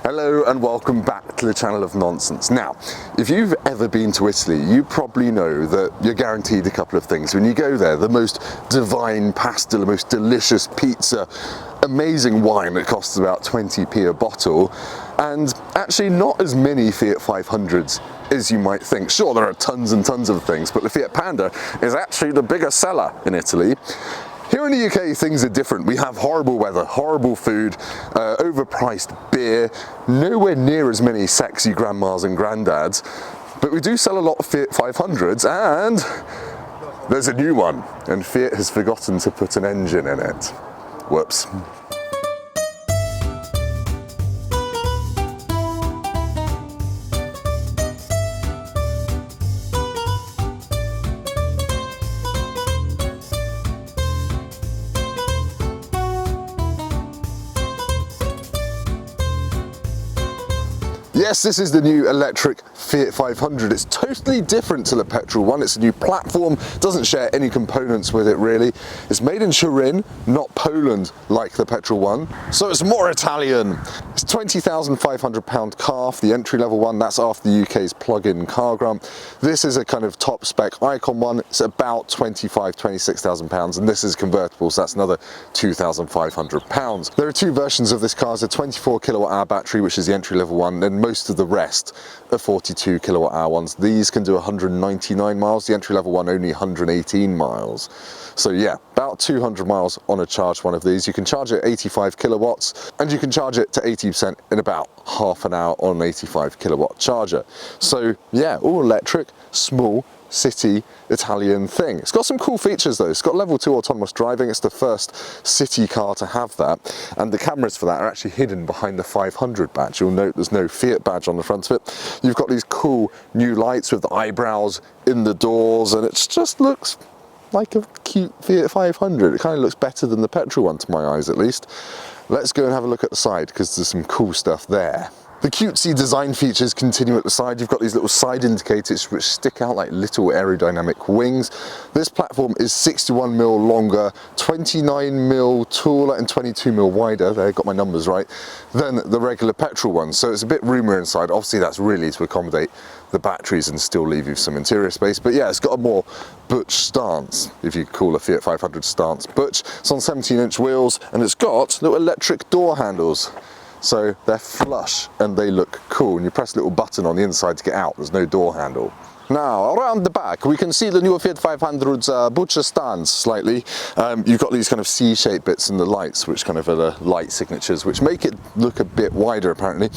Hello and welcome back to the channel of nonsense. Now, if you've ever been to Italy, you probably know that you're guaranteed a couple of things. When you go there, the most divine pasta, the most delicious pizza, amazing wine that costs about 20p a bottle, and actually not as many Fiat 500s as you might think. Sure, there are tons and tons of things, but the Fiat Panda is actually the bigger seller in Italy. Here in the UK, things are different. We have horrible weather, horrible food, overpriced beer, nowhere near as many sexy grandmas and granddads, but we do sell a lot of Fiat 500s, and there's a new one, and Fiat has forgotten to put an engine in it. Whoops. Yes, this is the new electric Fiat 500. It's totally different to the petrol one. It's a new platform, doesn't share any components with it really. It's made in Turin, not Poland like the petrol one, so it's more Italian. It's £20,500 car for the entry level one. That's after the UK's plug-in car grant. This is a kind of top spec icon one. It's about £26,000, and this is convertible, so that's another £2,500. There are two versions of this car. There's a 24 kilowatt hour battery, which is the entry level one, then most of the rest are 42 kilowatt hour ones. These can do 199 miles, the entry level one only 118 miles. So yeah, about 200 miles on a charged one of these. You can charge it at 85 kilowatts, and you can charge it to 80% in about half an hour on an 85 kilowatt charger. So yeah, all electric, small, city Italian thing. It's got some cool features though. It's got level 2 autonomous driving. It's the first city car to have that, and the cameras for that are actually hidden behind the 500 badge. You'll note there's no Fiat badge on the front of it. You've got these cool new lights with the eyebrows in the doors, and it just looks like a cute Fiat 500. It kind of looks better than the petrol one to my eyes at least. Let's go and have a look at the side because there's some cool stuff there. The cutesy design features continue at the side. You've got these little side indicators which stick out like little aerodynamic wings. This platform is 61mm longer, 29mm taller and 22mm wider, there, got my numbers right, than the regular petrol one. So it's a bit roomier inside. Obviously that's really to accommodate the batteries and still leave you some interior space. But yeah, it's got a more butch stance, if you call a Fiat 500 stance butch. It's on 17-inch wheels, and it's got little electric door handles. So they're flush and they look cool, and you press a little button on the inside to get out. There's no door handle. Now, around the back, we can see the new Fiat 500's butcher stance slightly. You've got these kind of C-shaped bits in the lights, which kind of are the light signatures, which make it look a bit wider apparently.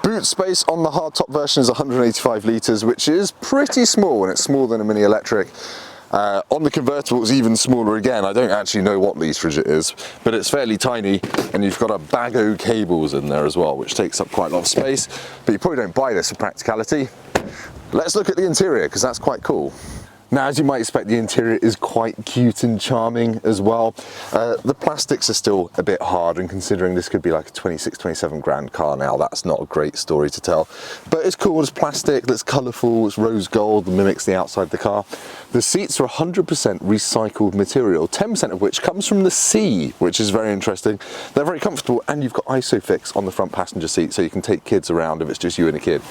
Boot space on the hardtop version is 185 litres, which is pretty small, and it's smaller than a Mini Electric. On the convertible it's even smaller again. I don't actually know what literage it is, but it's fairly tiny, and you've got a bag of cables in there as well, which takes up quite a lot of space, but you probably don't buy this for practicality. Let's look at the interior, because that's quite cool. Now, as you might expect, the interior is quite cute and charming as well. The plastics are still a bit hard, and considering this could be like a 26, 27 grand car now, that's not a great story to tell. But it's cool, it's plastic, it's colourful, it's rose gold, mimics the outside of the car. The seats are 100% recycled material, 10% of which comes from the sea, which is very interesting. They're very comfortable, and you've got ISOFIX on the front passenger seat, so you can take kids around if it's just you and a kid.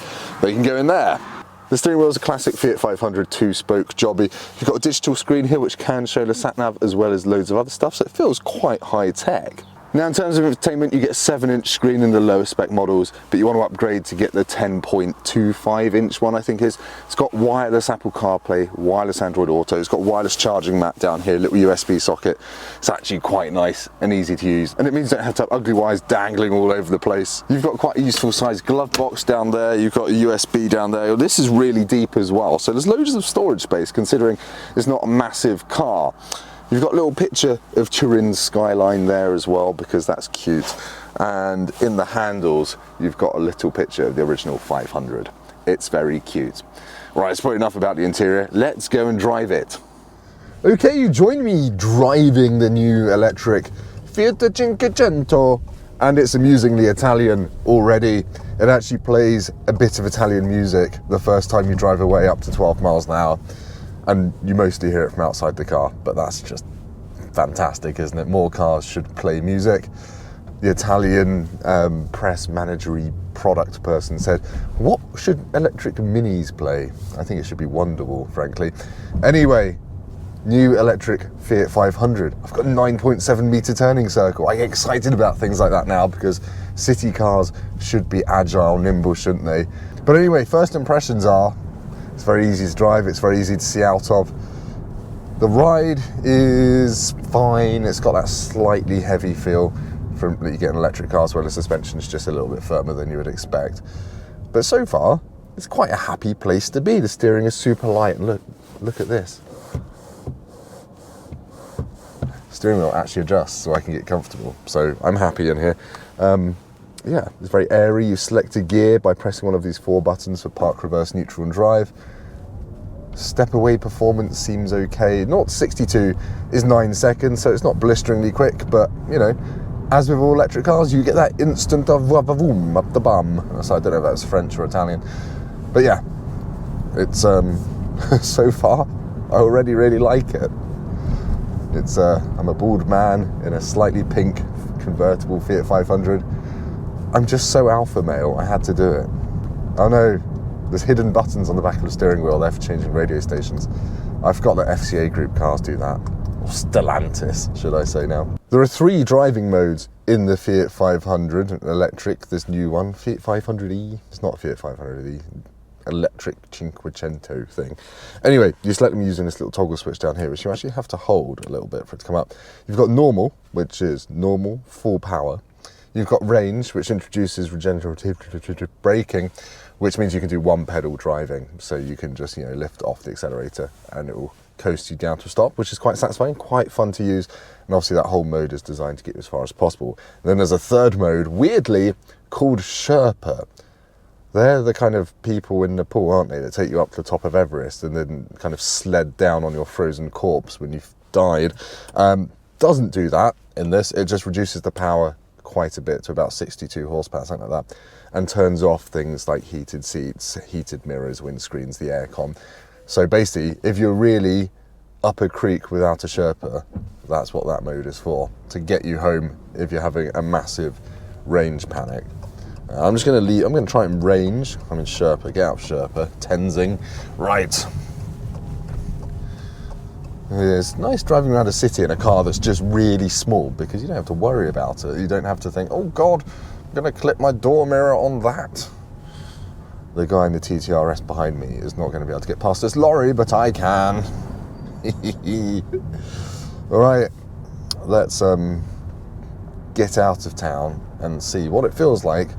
They can go in there. The steering wheel is a classic Fiat 500 two-spoke jobby. You've got a digital screen here which can show the sat-nav as well as loads of other stuff, so it feels quite high-tech. Now, in terms of entertainment, you get a 7-inch screen in the lower spec models, but you want to upgrade to get the 10.25-inch one, I think it is. It's got wireless Apple CarPlay, wireless Android Auto, it's got wireless charging mat down here, little USB socket. It's actually quite nice and easy to use, and it means you don't have to have ugly wires dangling all over the place. You've got quite a useful sized glove box down there, you've got a USB down there. This is really deep as well, so there's loads of storage space considering it's not a massive car. You've got a little picture of Turin's skyline there as well, because that's cute. And in the handles, you've got a little picture of the original 500. It's very cute. Right, it's probably enough about the interior. Let's go and drive it. Okay, you join me driving the new electric Fiat 500. And it's amusingly Italian already. It actually plays a bit of Italian music the first time you drive away up to 12 miles an hour. And you mostly hear it from outside the car, but that's just fantastic, isn't it? More cars should play music. the Italian press managery product person said, what should electric minis play? I think it should be Wonderwall, frankly. Anyway, new electric Fiat 500. I've got a 9.7 meter turning circle. I get excited about things like that now because city cars should be agile, nimble, shouldn't they? But anyway, first impressions are, it's very easy to drive, it's very easy to see out of. The ride is fine, it's got that slightly heavy feel from that you get in electric cars where the suspension is just a little bit firmer than you would expect. But so far, it's quite a happy place to be. The steering is super light, and look at this. Steering wheel actually adjusts so I can get comfortable, so I'm happy in here. Yeah, it's very airy. You select a gear by pressing one of these 4 buttons for park, reverse, neutral and drive. Step away performance seems okay. 0 to 62 is 9 seconds, so it's not blisteringly quick, but you know, as with all electric cars, you get that instant of voom up the bum. So I don't know if that's French or Italian, but yeah, it's so far I already really like it. It's I'm a bald man in a slightly pink convertible Fiat 500. I'm just so alpha male, I had to do it. Oh no, there's hidden buttons on the back of the steering wheel there for changing radio stations. I forgot that FCA group cars do that. Or Stellantis, should I say now. There are 3 driving modes in the Fiat 500 electric, this new one, Fiat 500e. It's not Fiat 500e, electric Cinquecento thing. Anyway, you select them using this little toggle switch down here, which you actually have to hold a little bit for it to come up. You've got normal, which is normal, full power. You've got range, which introduces regenerative braking, which means you can do 1 pedal driving. So you can just, you know, lift off the accelerator and it will coast you down to a stop, which is quite satisfying, quite fun to use. And obviously that whole mode is designed to get you as far as possible. And then there's a third mode, weirdly called Sherpa. They're the kind of people in Nepal, aren't they, that take you up to the top of Everest and then kind of sled down on your frozen corpse when you've died. Doesn't do that in this. It just reduces the power quite a bit to about 62 horsepower, something like that, and turns off things like heated seats, heated mirrors, windscreens, the aircon. So basically, if you're really up a creek without a Sherpa, that's what that mode is for, to get you home if you're having a massive range panic. I'm just going to leave, I'm going to try and range. I'm in Sherpa, get out of Sherpa, Tenzing, right. It's nice driving around a city in a car that's just really small because you don't have to worry about it. You don't have to think, oh God, I'm going to clip my door mirror on that. The guy in the TTRS behind me is not going to be able to get past this lorry, but I can. All right, let's get out of town and see what it feels like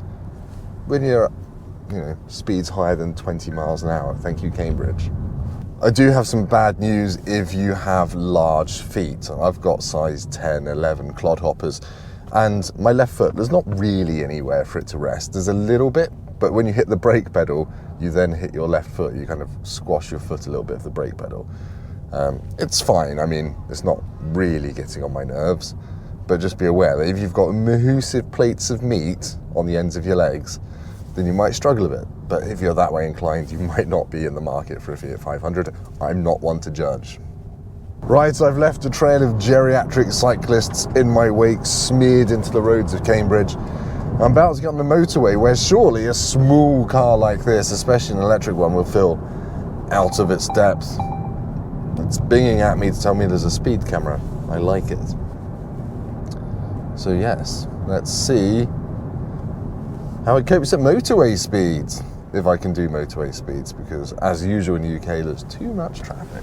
when you're, you know, speeds higher than 20 miles an hour. Thank you, Cambridge. I do have some bad news if you have large feet. I've got size 10, 11 clodhoppers, and my left foot, there's not really anywhere for it to rest. There's a little bit, but when you hit the brake pedal, you then hit your left foot. You kind of squash your foot a little bit of the brake pedal. It's fine. I mean, it's not really getting on my nerves, but just be aware that if you've got massive plates of meat on the ends of your legs, then you might struggle a bit. But if you're that way inclined, you might not be in the market for a Fiat 500. I'm not one to judge. Right, so I've left a trail of geriatric cyclists in my wake, smeared into the roads of Cambridge. I'm about to get on the motorway, where surely a small car like this, especially an electric one, will feel out of its depth. It's binging at me to tell me there's a speed camera. I like it. So yes, let's see how it copes at motorway speeds, if I can do motorway speeds, because as usual in the UK, there's too much traffic.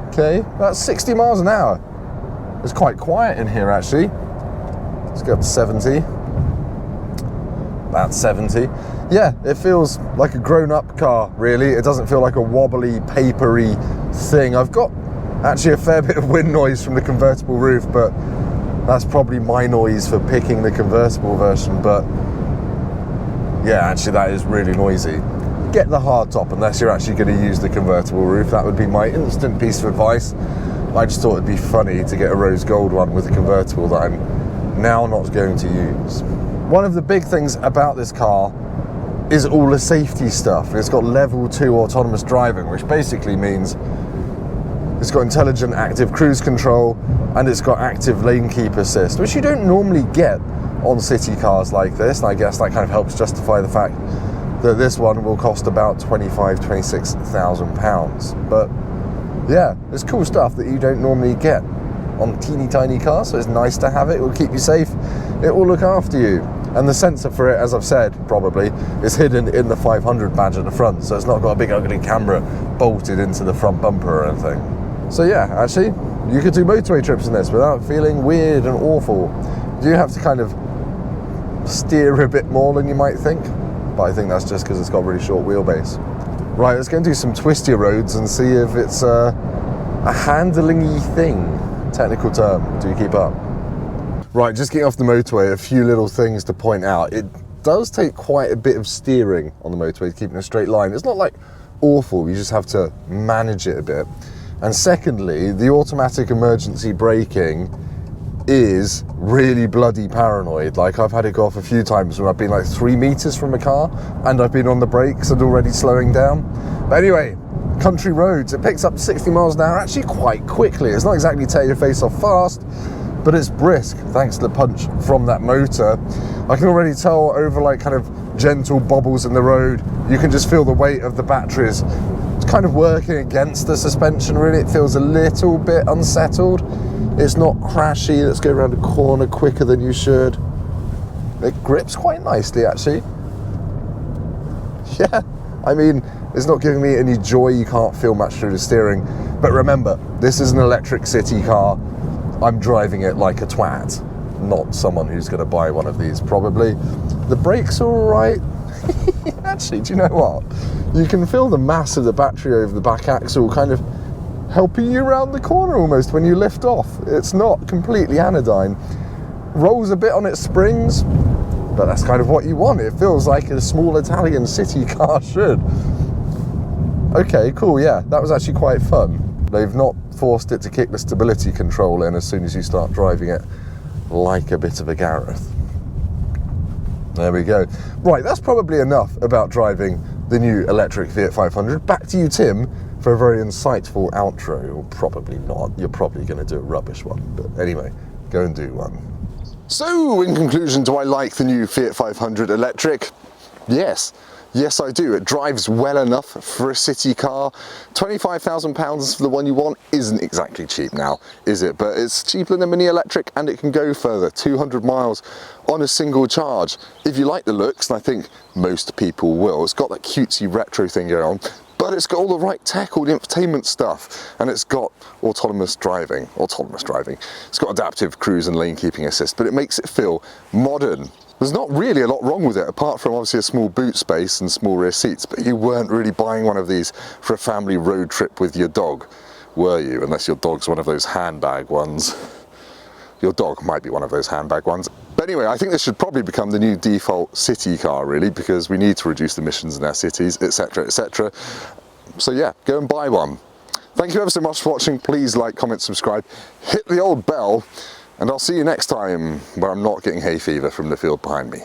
Okay, that's 60 miles an hour. It's quite quiet in here actually. Let's go up to 70. That's 70. Yeah, it feels like a grown-up car, really. It doesn't feel like a wobbly, papery thing. I've got actually a fair bit of wind noise from the convertible roof, but that's probably my noise for picking the convertible version. But yeah, actually that is really noisy. Get the hardtop unless you're actually going to use the convertible roof. That would be my instant piece of advice. I just thought it'd be funny to get a rose gold one with a convertible that I'm now not going to use. One of the big things about this car is all the safety stuff. It's got level 2 autonomous driving, which basically means it's got intelligent active cruise control, and it's got active lane keep assist, which you don't normally get on city cars like this, and I guess that kind of helps justify the fact that this one will cost about £26,000. But yeah, it's cool stuff that you don't normally get on teeny tiny cars, so it's nice to have it. It will keep you safe, it will look after you. And the sensor for it, as I've said, probably, is hidden in the 500 badge at the front, so it's not got a big ugly camera bolted into the front bumper or anything. So yeah, actually, you could do motorway trips in this without feeling weird and awful. You do have to kind of steer a bit more than you might think, but I think that's just because it's got a really short wheelbase. Right, let's go and do some twistier roads and see if it's a handling-y thing. Technical term, do you keep up? Right, just getting off the motorway, a few little things to point out. It does take quite a bit of steering on the motorway to keep in a straight line. It's not like awful, you just have to manage it a bit. And secondly, the automatic emergency braking is really bloody paranoid. Like, I've had it go off a few times when I've been like 3 meters from a car and I've been on the brakes and already slowing down. But anyway, country roads, it picks up 60 miles an hour actually quite quickly. It's not exactly tear your face off fast, but it's brisk thanks to the punch from that motor. I can already tell over like kind of gentle bobbles in the road, you can just feel the weight of the batteries. It's kind of working against the suspension really. It feels a little bit unsettled. It's not crashy. Let's go around a corner quicker than you should. It grips quite nicely actually. Yeah, I mean, it's not giving me any joy. You can't feel much through the steering. But remember, this is an electric city car. I'm driving it like a twat, not someone who's going to buy one of these probably. The brakes are all right. Actually, do you know what? You can feel the mass of the battery over the back axle kind of helping you around the corner almost when you lift off. It's not completely anodyne. Rolls a bit on its springs, but that's kind of what you want. It feels like a small Italian city car should. Okay, cool, yeah, that was actually quite fun. They've not forced it to kick the stability control in as soon as you start driving it like a bit of a Gareth. There we go. Right, that's probably enough about driving the new electric Fiat 500. Back to you, Tim, for a very insightful outro. Or probably not. You're probably going to do a rubbish one. But anyway, go and do one. So, in conclusion, do I like the new Fiat 500 electric? Yes. Yes, I do. It drives well enough for a city car. £25,000 for the one you want isn't exactly cheap now, is it? But it's cheaper than a Mini electric and it can go further, 200 miles on a single charge. If you like the looks, and I think most people will, it's got that cutesy retro thing going on, but it's got all the right tech, all the infotainment stuff, and it's got autonomous driving. It's got adaptive cruise and lane keeping assist, but it makes it feel modern. There's not really a lot wrong with it, apart from obviously a small boot space and small rear seats, but you weren't really buying one of these for a family road trip with your dog, were you? Unless your dog's one of those handbag ones. Your dog might be one of those handbag ones. But anyway, I think this should probably become the new default city car really, because we need to reduce emissions in our cities, etc, etc. So yeah, go and buy one. Thank you ever so much for watching. Please like, comment, subscribe, hit the old bell, and I'll see you next time where I'm not getting hay fever from the field behind me.